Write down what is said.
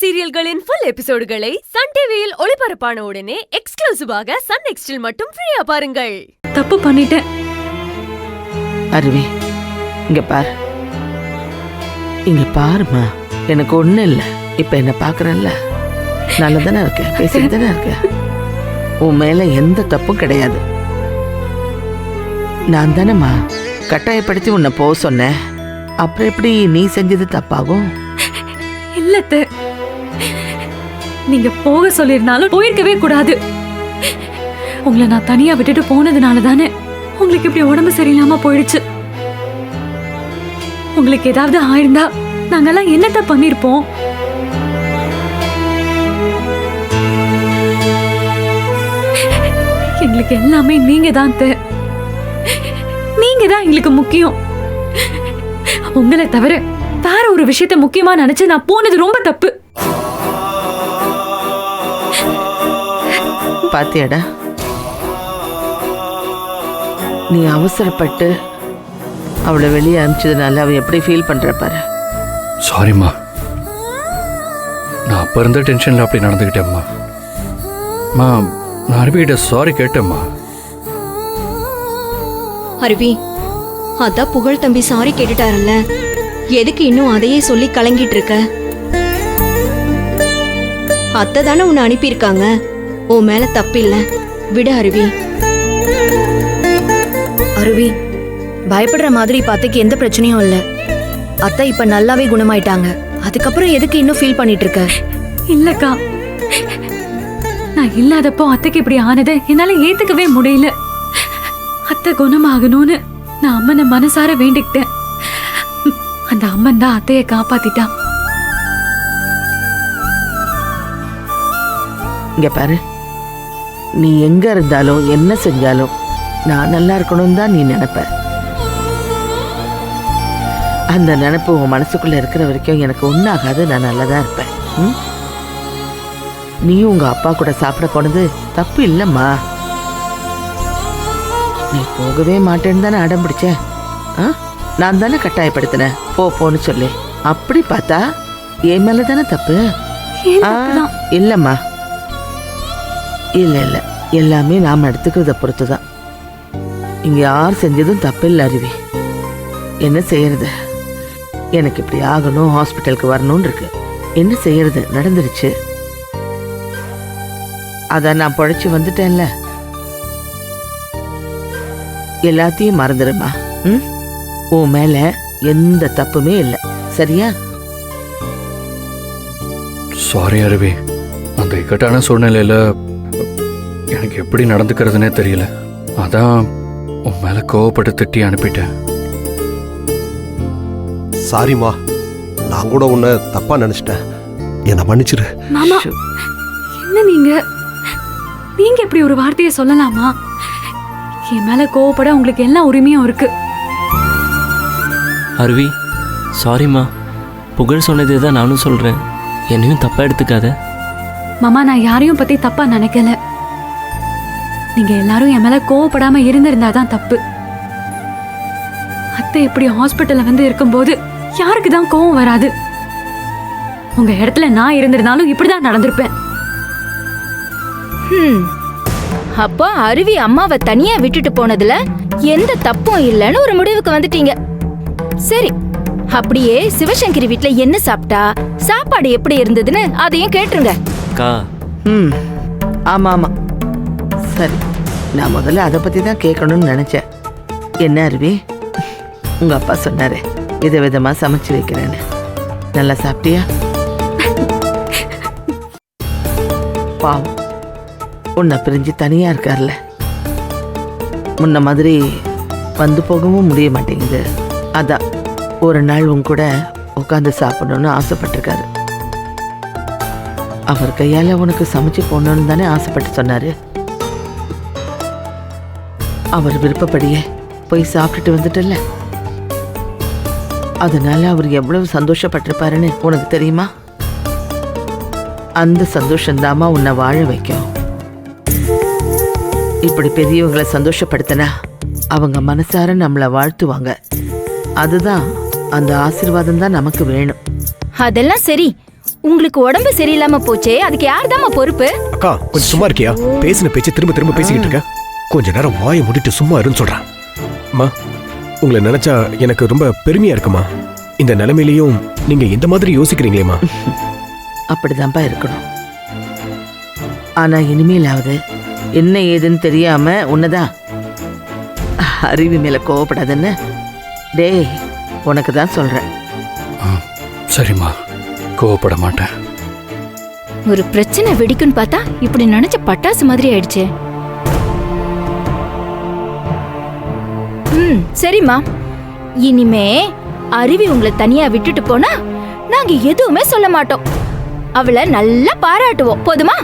சீரியல்களின் full எபிசோடுகளை Sun டிவியில் ஒளிபரப்பான உடனே எக்ஸ்க்ளூசிவாக சன் நெக்ஸ்டில் மட்டும் ஃப்ரீயா பாருங்கள். தப்பு பண்ணிட்டேன். அருவி, இங்க பாரு, இங்க பாருமா. எனக்கு ஒண்ணு இல்ல. இப்ப என்ன பாக்குறல்ல, நல்லதானே இருக்க, பேசிட்டுதானே இருக்க. உன் மேல எந்த தப்பும் கிடையாது. நான் தானேம்மா கட்டாயப்படுத்தி உன்னை போக சொன்னேன். அப்புறம் எப்படி நீ செஞ்சது தப்பாகும்? இல்லத்த, நீங்க போக சொல்லிருந்தாலும் போயிருக்கவே கூடாது. உங்களை நான் தனியா விட்டுட்டு போனதுனால தானே உங்களுக்கு இப்படி உடம்பு சரியில்லாம போயிடுச்சு. உங்களுக்கு ஏதாவது ஆயிருந்தா நாங்கெல்லாம் என்னத்த பண்ணிருப்போம்? எங்களுக்கு எல்லாமே நீங்க தான். நீங்க தான் எங்களுக்கு முக்கியம். உங்களை தவிர வேற ஒரு விஷயத்த முக்கியமா நினைச்சு நான் போனது ரொம்ப தப்பு. பாத்தியாடா, நீ அவசரப்பட்டு அவளை வெளியே அனுப்பிச்சதுனால அவ எப்படி ஃபீல் பண்ற பாரு. சாரிம்மா, நான் அப்ப இருந்த டென்ஷன்ல அப்படி நடந்துக்கிட்டேம்மா. நான் அருவிகிட்ட சாரி கேட்டேம்மா. அருவி, அதான் புகழ் தம்பி சாரி கேட்டுட்டாருல்ல, எதுக்கு இன்னும் அதையே சொல்லி கலங்கிட்டு இருக்க? அத்தை தானே உன்னை அனுப்பியிருக்காங்க. உன் மேல தப்பு இல்ல, விட அருவி. அருவி, பயப்படுற மாதிரி பாத்துக்கு எந்த பிரச்சனையும் இல்ல. அத்தை இப்ப நல்லாவே குணமாயிட்டாங்க. அதுக்கப்புறம் எதுக்கு இன்னும் ஃபீல் பண்ணிட்டு இருக்க? இல்லக்கா, நான் இல்லாதப்போ அத்தைக்கு இப்படி ஆனதை என்னால ஏத்துக்கவே முடியல. அத்தை குணமாகணும்னு நான் அம்மனை மனசார வேண்டிக்கிட்டேன். அந்த அம்மன் தான் அத்தையை காப்பாத்திட்டா. இங்க பாரு, நீ எங்க இருந்தாலும் என்ன செஞ்சாலும் நான் நல்லா இருக்கணும் தான் நீ நினைப்ப. அந்த நினைப்பு உன் மனசுக்குள்ள இருக்கிற வரைக்கும் எனக்கு ஒன்றாகாது. நான் நல்லதான் இருப்பேன். நீயும் உங்க அப்பா கூட சாப்பிட போனது தப்பு இல்லம்மா. நீ போகவே மாட்டேன்னு தானே அடம் பிடிச்ச. நான் தானே கட்டாயப்படுத்தினேன் போன்னு சொல்லி. அப்படி பார்த்தா என் மேல தானே தப்பு. இல்லம்மா, இல்ல இல்ல, எல்லாமே நாம எடுத்துக்கிறத பொறுத்துதான். இங்க யார் செஞ்சதும் தப்பு இல்லை அருவி. என்ன செய்யறது, எனக்கு இப்படி ஆகணும், ஹாஸ்பிட்டலுக்கு வரணும்னு இருக்கு. என்ன செய்யறது, நடந்துருச்சு. அதான் நான் பொழைச்சு வந்துட்டேன்ல. எல்லாத்தையும் மறந்துடுமா. உன் மேல எந்த தப்புமே இல்லை, சரியா? சாரி அருவி, அந்த இக்கட்டான சூழ்நிலையில எனக்கு எப்படி நடந்துக்கிறதுனே தெரியல. அதான் உன் மேல கோவப்பட்டு திட்டி அனுப்பிட்டேன். சாரிம்மா, நான் கூட உன்னை தப்பா நினைச்சிட்டேன். என்னை மன்னிச்சிரு. மாமா, என்ன நீங்க இப்படி ஒரு வார்த்தையை சொல்லலாமா? என் மேல கோவப்பட உங்களுக்கு எல்லா உரிமையும் இருக்கு. அருவி, சாரிம்மா. புகழ் சொன்னதே தான் நானும் சொல்றேன். என்னையும் தப்பா எடுத்துக்காத. மாமா, நான் யாரையும் பத்தி தப்பா நினைக்கல. நீங்க எல்லாரும் என் மேல கோவப்படாம இருந்திருந்தாதான் தப்பு. அத்தை இப்படி ஹாஸ்பிட்டல்ல வந்து இருக்கும்போது யாருக்கு தான் கோவம் வராது? உங்க இடத்துல நான் இருந்திருந்தாலும் இப்படிதான் நடந்திருப்பேன். அப்போ அருவி அம்மாவை தனியா விட்டுட்டு போனதுல எந்த தப்பும் இல்லைன்னு ஒரு முடிவுக்கு வந்துட்டீங்க. சரி, அப்படியே சிவசங்கரி வீட்ல என்ன சாப்பிட்டா, சாப்பாடு எப்படி இருந்ததுன்னு அதையும் கேட்டுருங்க. ஆமா ஆமா, சரி. நான் முதல்ல அதை பத்தி தான் கேட்கணும்னு நினைச்சேன். என்ன அருவி, உங்க அப்பா சொன்னாரு விதவிதமா சமைச்சு வைக்கிறேன்னு. நல்லா சாப்பிட்டியா? பாவம், உன்னை பிரிஞ்சு தனியா இருக்கார்ல. முன்ன மாதிரி வந்து போகவும் முடிய மாட்டேங்குது. அதான் ஒரு நாள் உன் கூட உட்காந்து சாப்பிடணும்னு ஆசைப்பட்டிருக்காரு. அவர் கையால உனக்கு சமைச்சு போடணும்னு தானே ஆசைப்பட்டு சொன்னாரு. அவர் விருப்பப்படியே போய் சாப்பிட்டுட்டு வந்துட்டல. அதனால அவர் எவ்வளவு சந்தோஷப்பட்டிருப்பாருன்னு உனக்கு தெரியுமா? அந்த சந்தோஷந்தாமா உன்னை வாழ வைக்கும். இப்படி பெரியவங்களை சந்தோஷப்படுத்தினா அவங்க மனசார நம்மளை வாழ்த்துவாங்க. அதுதான், அந்த ஆசீர்வாதம் தான் நமக்கு வேணும். அதெல்லாம் சரி, உங்களுக்கு உடம்பு சரியில்லாம போச்சே, அதுக்கு யார்தாம்மா பொறுப்பு? அக்கா கொஞ்சம் சும்மா இருக்கியா? பேசின பேச்சு திரும்ப திரும்ப பேசிக்கிட்டு இருக்க. கொஞ்ச நேரம் வாயை மூடிட்டு சும்மா இருன்னு சொல்றேன். அம்மா, உங்களை நினைச்சா எனக்கு ரொம்ப பெருமையா இருக்குமா. இந்த நிலைமையிலையும் நீங்க இந்த மாதிரி யோசிக்கிறீங்களேம்மா. அப்படிதான்ப்பா இருக்கணும். ஆனா இனிமேலாவது என்ன ஏதுன்னு தெரியாம உன்னதான் அருவி மேல கோவப்படாதுன்னு. டேய், உனக்கு தான் சொல்றேன். சரிம்மா, கோவப்பட மாட்டேன். ஒரு பிரச்சனை வெடிக்குன்னு பார்த்தா இப்படி நினைச்ச பட்டாசு மாதிரி ஆயிடுச்சே. சரிம்மா, இனிமே அருவி உங்களை தனியா விட்டுட்டு போனா நாங்க எதுவுமே சொல்ல மாட்டோம். அவளை நல்லா பாராட்டுவோம், போதுமா?